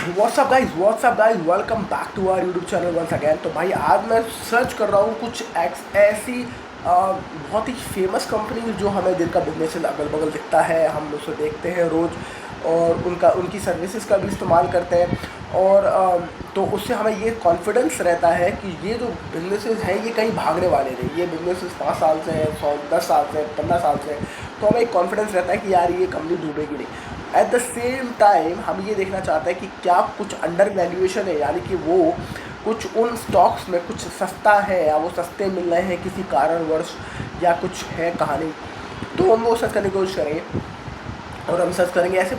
WhatsApp guys, welcome back to our YouTube channel once again. तो भाई आज मैं सर्च कर रहा हूँ कुछ ऐसी बहुत ही फेमस कंपनी जो हमें जिनका बिजनेस अगल बगल दिखता है, हम उसे देखते हैं रोज़ और उनकी सर्विसेज का भी इस्तेमाल करते हैं। और तो उससे हमें ये कॉन्फिडेंस रहता है कि ये जो बिजनेसेस हैं ये कहीं भागने वाले नहीं। ये बिजनेसेस 5 साल से हैं, 10 साल से, 15 साल से हैं, तो हमें एक कॉन्फिडेंस रहता है कि यार ये कंपनी डूबेगी नहीं। एट द सेम टाइम हम ये देखना चाहते हैं कि क्या कुछ अंडर वैल्यूएशन है, यानी कि वो कुछ उन स्टॉक्स में कुछ सस्ता है या वो सस्ते मिल रहे हैं किसी कारणवश, या कुछ है कहानी। तो हम वो सर्च करने की कोशिश करेंगे और हम सर्च करेंगे ऐसे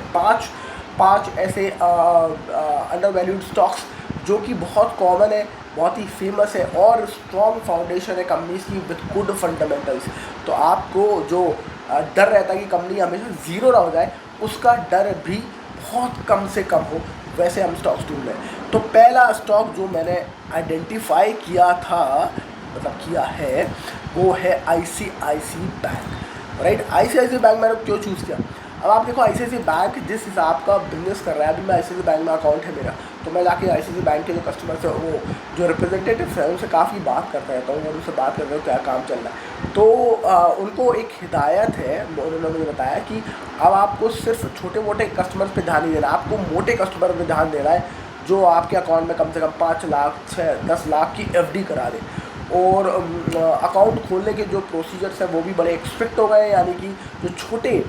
पाँच ऐसे अंडर वैल्यूड स्टॉक्स जो कि बहुत कॉमन है, बहुत ही फेमस है और स्ट्रॉन्ग फाउंडेशन है कंपनीज की विद गुड फंडामेंटल्स। तो आपको जो डर रहता है कि कंपनी हमेशा ज़ीरो ना हो जाए, उसका डर भी बहुत कम से कम हो, वैसे हम स्टॉक्स ढूंढ लें। तो पहला स्टॉक जो मैंने आइडेंटिफाई किया था, मतलब किया है, वो है ICICI bank. Right, ICICI bank मैंने क्यों चूज़ किया? अब आप देखो, ICICI बैंक जिस हिसाब का बिजनेस कर रहा है, अभी मैं ICICI बैंक में अकाउंट है मेरा, तो मैं जाके ICICI बैंक के जो कस्टमर्स है, वो जो रिप्रेजेंटेटिव है, उनसे काफ़ी बात करता रहता हूँ और उनसे बात करता हूँ क्या काम चल रहा है। तो उनको एक हिदायत है, उन्होंने मुझे बताया कि अब आपको सिर्फ छोटे मोटे कस्टमर्स पे ध्यान नहीं देना, आपको मोटे कस्टमर पे ध्यान देना है जो आपके अकाउंट में कम से कम 5 लाख 6-10 लाख की FD करा दे। और अकाउंट खोलने के जो प्रोसीजर्स हैं वो भी बड़े स्ट्रिक्ट हो गए, यानी कि जो छोटे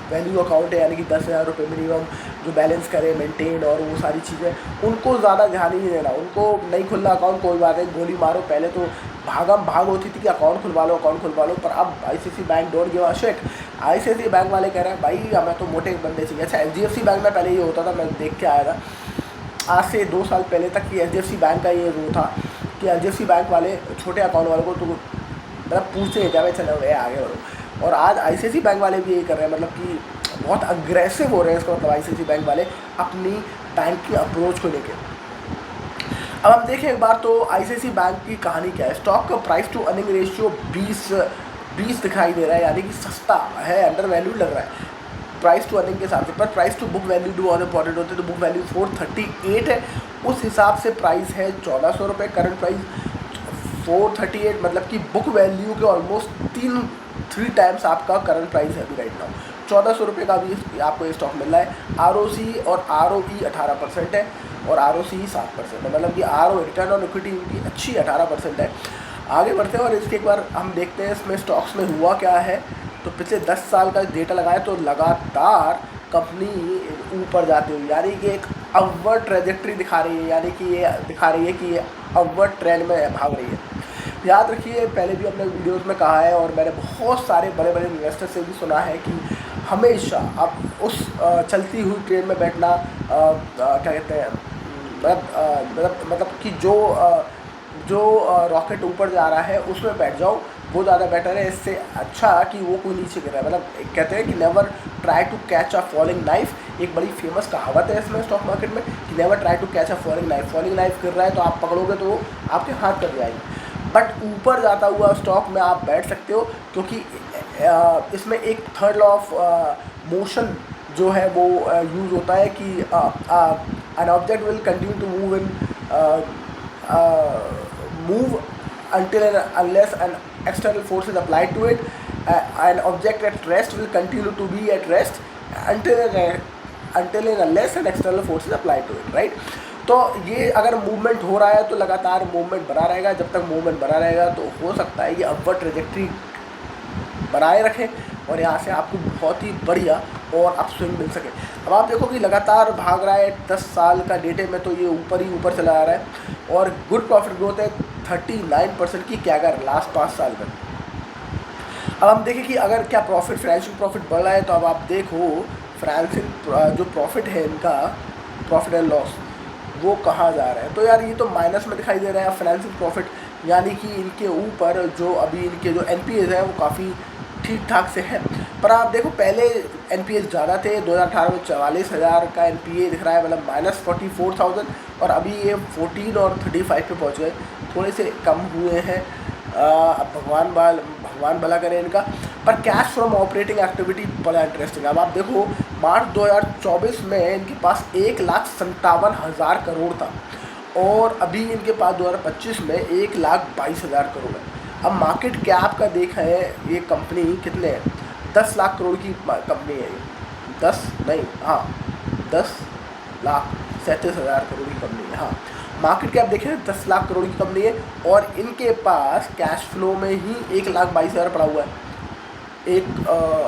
वैल्यू अकाउंट है, यानी कि 10,000 रुपये मिनिमम जो बैलेंस करे मेंटेन और वो सारी चीज़ें, उनको ज़्यादा ध्यान ही नहीं देना। उनको नहीं खुलना अकाउंट, कोई बात नहीं, गोली मारो। पहले तो भागम भाग होती थी कि अकाउंट खुलवा लो, पर अब ICICI bank don't give a shit. ICICI bank वाले कह रहे हैं भाई हमें तो मोटे बंदे चाहिए। अच्छा, HDFC बैंक में पहले ये होता था, मैं देख के आया था आज से 2 साल पहले तक कि HDFC बैंक का ये वो था कि HDFC बैंक वाले छोटे अकाउंट वालों को तो मतलब पूछते क्या भाई चलो भैया आगे बढ़ो। और आज ICICI बैंक वाले भी यही कर रहे हैं, मतलब कि बहुत अग्रेसिव हो रहे हैं इसका मतलब ICICI बैंक वाले अपनी बैंक की अप्रोच को लेकर। अब हम देखें एक बार तो ICICI बैंक की कहानी क्या है। स्टॉक का प्राइस टू अर्निंग रेशियो 20 दिखाई दे रहा है, यानी कि सस्ता है, अंडर वैल्यू लग रहा है प्राइस टू अर्निंग के हिसाब से। पर प्राइस टू बुक वैल्यू भी बहुत इंपॉर्टेंट होती है, तो बुक वैल्यू 438 है, उस हिसाब से प्राइस है 1400 रुपये। करंट प्राइस 438, मतलब कि बुक वैल्यू के ऑलमोस्ट 3 टाइम्स आपका करंट प्राइस है अभी राइट नाउ। 1400 रुपये का भी आपको ये स्टॉक मिल रहा है। ROC और ROE 18% है और ROCE 7% है, मतलब कि रिटर्न ऑन इक्विटी उनकी अच्छी 18% है। आगे बढ़ते हैं और इसके एक बार हम देखते हैं इसमें स्टॉक्स में हुआ क्या है। तो पिछले 10 साल का डेटा लगाए तो लगातार कंपनी ऊपर जाती हुई, यानी कि एक अपवर्ड ट्रेजेक्ट्री दिखा रही है, यानी कि ये दिखा रही है कि ये अपवर्ड ट्रेंड में भाग रही है। याद रखिए, पहले भी अपने वीडियोस में कहा है और मैंने बहुत सारे बड़े बड़े इन्वेस्टर से भी सुना है कि हमेशा आप उस चलती हुई ट्रेन में बैठना, क्या कहते हैं, मतलब कि जो रॉकेट ऊपर जा रहा है उसमें बैठ जाओ, वो ज़्यादा बेटर है इससे अच्छा कि वो कोई नीचे गिर रहा है। मतलब कहते हैं कि never try to catch a falling knife, एक बड़ी फेमस कहावत है इसमें स्टॉक मार्केट में कि never try to catch a falling knife गिर रहा है तो आप पकड़ोगे तो वो आपके हाथ कर जाएगी। बट ऊपर जाता हुआ स्टॉक में आप बैठ सकते हो, क्योंकि इसमें एक थर्ड लॉ ऑफ मोशन जो है वो यूज़ होता है कि an object will continue to move until and unless an external force is applied to it. An object at rest will continue to be at rest until and unless an external force is applied to it, right? तो ये अगर movement हो रहा है तो लगातार movement बना रहेगा, जब तक मूवमेंट बना रहेगा तो हो सकता है ये अपवर्ड ट्रेजेक्ट्री बनाए रखें और यहाँ से आपको बहुत ही बढ़िया और अपस्विंग मिल सके। अब आप देखो कि लगातार भाग रहा है 10 साल का डेटे में, तो ये ऊपर ही ऊपर चला आ रहा है और गुड प्रॉफिट ग्रोथ है 39% की कैगर लास्ट 5 साल में। अब हम देखें कि अगर क्या फाइनेंशियल प्रॉफिट बढ़ रहा है, तो अब आप देखो फाइनेंशियल जो प्रॉफिट है इनका, प्रॉफिट एंड लॉस, वो कहाँ जा रहा है। तो यार ये तो माइनस में दिखाई दे रहा है फाइनेंशियल प्रॉफिट, यानी कि इनके ऊपर जो अभी इनके जो NPAs है वो काफ़ी ठीक ठाक से है। पर आप देखो पहले NPAs ज़्यादा थे, 2018 में 44,000 का NPA दिख रहा है, मतलब -44,000, और अभी ये 14 और 35 पे पहुंच गए, थोड़े से कम हुए हैं। अब भगवान भला करे इनका। पर कैश फ्रॉम ऑपरेटिंग एक्टिविटी बड़ा इंटरेस्टिंग है। अब आप देखो मार्च 2024 में इनके पास 1,57,000 करोड़ था और अभी इनके पास 2025 में 1,22,000 करोड़ है। अब मार्केट कैप का देखा है ये कंपनी कितने है, 10 लाख करोड़ की कंपनी है ये, 10 नहीं, हाँ 10,37,000 करोड़ की कंपनी है। हाँ, मार्केट कैप देखें 10 लाख करोड़ की कंपनी है और इनके पास कैश फ्लो में ही 1,22,000 पड़ा हुआ है।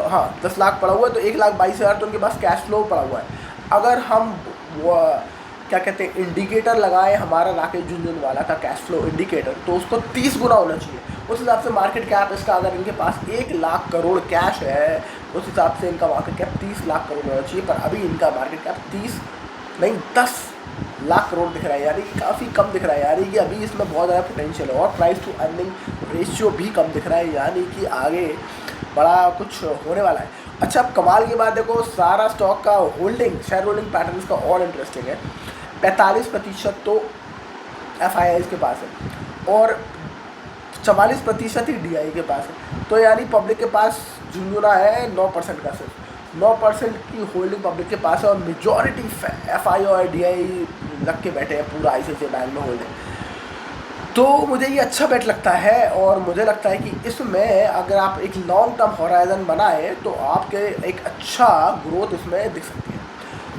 हाँ 10 लाख पड़ा हुआ है तो 1,22,000 तो उनके पास कैश फ्लो पड़ा हुआ है। अगर हम क्या कहते हैं इंडिकेटर लगाएं हमारा राकेश झुनझुनवाला का कैश फ्लो इंडिकेटर, तो उसको 30 गुना होना चाहिए। उस हिसाब से मार्केट कैप इसका, अगर इनके पास 1 लाख करोड़ कैश है उस हिसाब से इनका मार्केट कैप 30 लाख करोड़ होना चाहिए, पर अभी इनका मार्केट कैप 30 नहीं 10 लाख करोड़ दिख रहा है, यानी काफ़ी कम दिख रहा है, यानी कि अभी इसमें बहुत ज़्यादा पोटेंशियल है। और प्राइस टू अर्निंग रेशियो भी कम दिख रहा है, यानी कि आगे बड़ा कुछ होने वाला है। अच्छा, अब कमाल की बात देखो, सारा स्टॉक का होल्डिंग, शेयर होल्डिंग पैटर्न इसका और इंटरेस्टिंग है। 45% तो FIIs के पास है और 44% ही DI के पास है, तो यानी पब्लिक के पास झुंझुना है 9% का, सिर्फ 9% की होल्डिंग पब्लिक के पास है और मेजॉरिटी FI और DI लग के बैठे हैं पूरा ICICI बैंक में होल्डिंग। तो मुझे ये अच्छा बेट लगता है और मुझे लगता है कि इसमें अगर आप एक लॉन्ग टर्म होराइजन बनाए तो आपके एक अच्छा ग्रोथ इसमें दिख सकती है।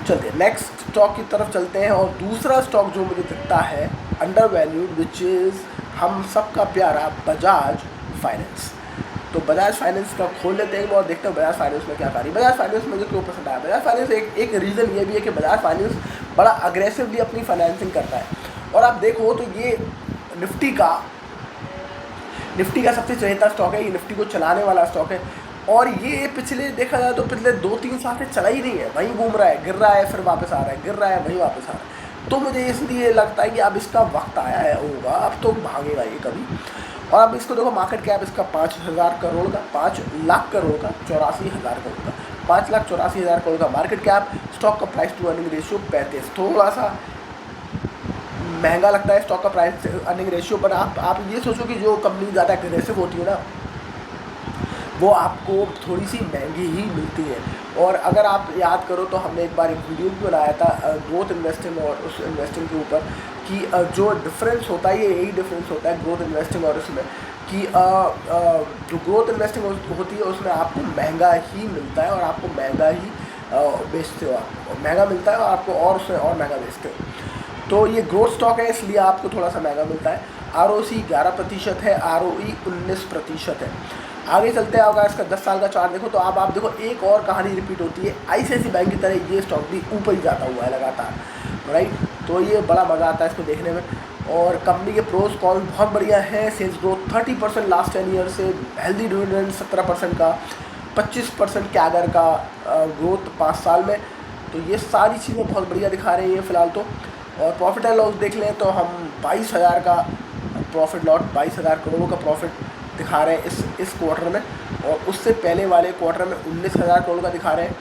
चलते हैं नेक्स्ट स्टॉक की तरफ चलते हैं और दूसरा स्टॉक जो मुझे दिखता है अंडर वैल्यूड, विच इज़ हम सबका प्यारा बजाज फाइनेंस। तो बजाज फाइनेंस का खोल लेते हैं और देखते हैं बजाज फाइनेंस में क्या करी। बजाज फाइनेंस मुझे क्यों पसंद आया, बजाज फाइनेंस एक रीज़न ये भी है कि बजाज फाइनेंस बड़ा अग्रेसिवली अपनी फाइनेंसिंग करता है। और आप देखो तो ये निफ्टी का सबसे चहेता स्टॉक है, ये निफ्टी को चलाने वाला स्टॉक है और ये पिछले देखा जाए तो पिछले 2-3 साल से चला ही नहीं है, वहीं घूम रहा है, गिर रहा है फिर वापस आ रहा है, गिर रहा है वहीं वापस आ रहा है। तो मुझे इसलिए लगता है कि अब इसका वक्त आया है होगा, अब तो भागेगा ये कभी। और अब इसको देखो मार्केट कैप इसका 5,000 करोड़ का, 5 लाख करोड़ का, 84,000 करोड़ का, 5,84,000 करोड़ का मार्केट कैप। स्टॉक का प्राइस टू अर्निंग रेशियो 35, थोड़ा सा महंगा लगता है स्टॉक का प्राइस अर्निंग रेशियो, पर आप ये सोचो कि जो कंपनी ज़्यादा एग्रेसिव होती है ना वो आपको थोड़ी सी महंगी ही मिलती है। और अगर आप याद करो तो हमने एक बार एक वीडियो भी बनाया था ग्रोथ इन्वेस्टिंग और उस इन्वेस्टिंग के ऊपर कि जो डिफरेंस होता है, ये यही डिफरेंस होता है ग्रोथ इन्वेस्टिंग और इसमें कि जो ग्रोथ इन्वेस्टिंग होती है उसमें आपको महंगा ही मिलता है और आपको महंगा ही बेचते हो, आप महंगा मिलता है और आपको और उसमें और महंगा बेचते हो। तो ये ग्रोथ स्टॉक है इसलिए आपको थोड़ा सा महंगा मिलता है। ROC 11% है, ROE 19% है। आगे चलते हैं, अगर इसका 10 साल का चार्ट देखो तो आप देखो एक और कहानी रिपीट होती है, ICICI बैंक की तरह ये स्टॉक भी ऊपर ही जाता हुआ है लगातार, राइट। तो ये बड़ा मज़ा आता है इसको देखने में। और कंपनी के प्रोज कॉन्स बहुत बढ़िया हैं। सेल्स ग्रोथ 30% लास्ट 10 ईयर से, हेल्दी डिविडेंड 17% का, 25% कैगर का ग्रोथ 5 साल में। तो ये सारी चीज़ें बहुत बढ़िया दिखा रही हैं फ़िलहाल तो। और प्रॉफिट एंड लॉस देख लें तो हम 22,000 का प्रॉफिट लॉस, 22,000 करोड़ का प्रॉफिट दिखा रहे हैं इस क्वार्टर में और उससे पहले वाले क्वार्टर में 19,000 करोड़ का दिखा रहे हैं।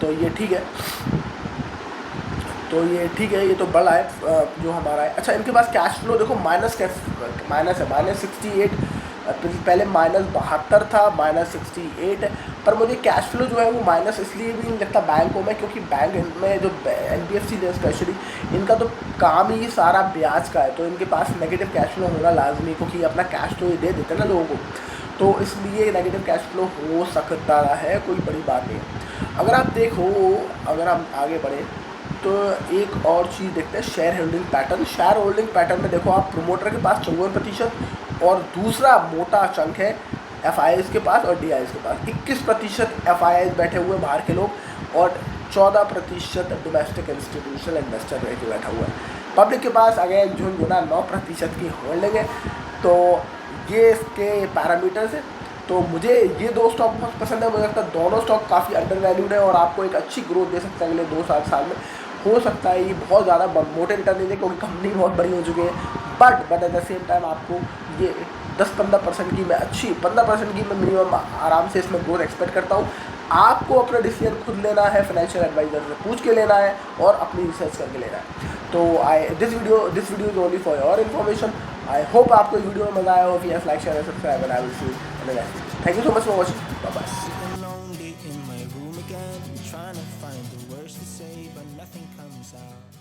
तो ये ठीक है, ये तो बड़ा है जो हमारा है। अच्छा, इनके पास कैश फ्लो देखो माइनस है, -68, पहले -72 था, -68 है। पर मुझे कैश फ्लो जो है वो माइनस इसलिए भी नहीं लगता बैंकों में, क्योंकि बैंक में जो NBFC है स्पेशली, इनका तो काम ही सारा ब्याज का है, तो इनके पास नेगेटिव कैश फ्लो होना लाजमी, क्योंकि अपना कैश तो ये दे देते हैं ना लोगों को, तो इसलिए नेगेटिव कैश फ्लो हो सकता है, कोई बड़ी बात नहीं है। अगर आप देखो, अगर हम आगे बढ़े तो एक और चीज़ देखते हैं, share holding pattern. Share holding pattern में देखो आप प्रोमोटर के पास 54% और दूसरा मोटा चंक है FIIs के पास और DIs के पास। 21% FIIs बैठे हुए बाहर के लोग और 14% डोमेस्टिक इंस्टीट्यूशनल इन्वेस्टर रह के बैठा हुआ है। पब्लिक के पास अगेन झुनझुना 9% की होल्डिंग है। तो ये इसके पैरामीटर्स है। तो मुझे ये दो स्टॉक बहुत पसंद है। मुझे लगता है दोनों स्टॉक काफ़ी अंडर वैल्यूड है और आपको एक अच्छी ग्रोथ दे सकते हैं अगले 2-7 साल में। हो सकता है ये बहुत ज़्यादा मोटे रिटर्न नहीं दे क्योंकि कंपनी बहुत बड़ी हो चुकी है, but at the same time आपको ये 10-15% की मैं अच्छी 15% की मैं मिनिमम आराम से इसमें ग्रोथ एक्सपेक्ट करता हूँ। आपको अपना डिसीजन खुद लेना है, फाइनेंशियल एडवाइजर से पूछ के लेना है और अपनी रिसर्च करके लेना है। तो this video is only for your information. I hope आपको वीडियो में मजा आया हो। Yes, like share subscribe and I will see you बने रहें। Thank you so much for watching, bye bye. Sitting lonely in my room again, trying to find the words to say, but nothing comes out.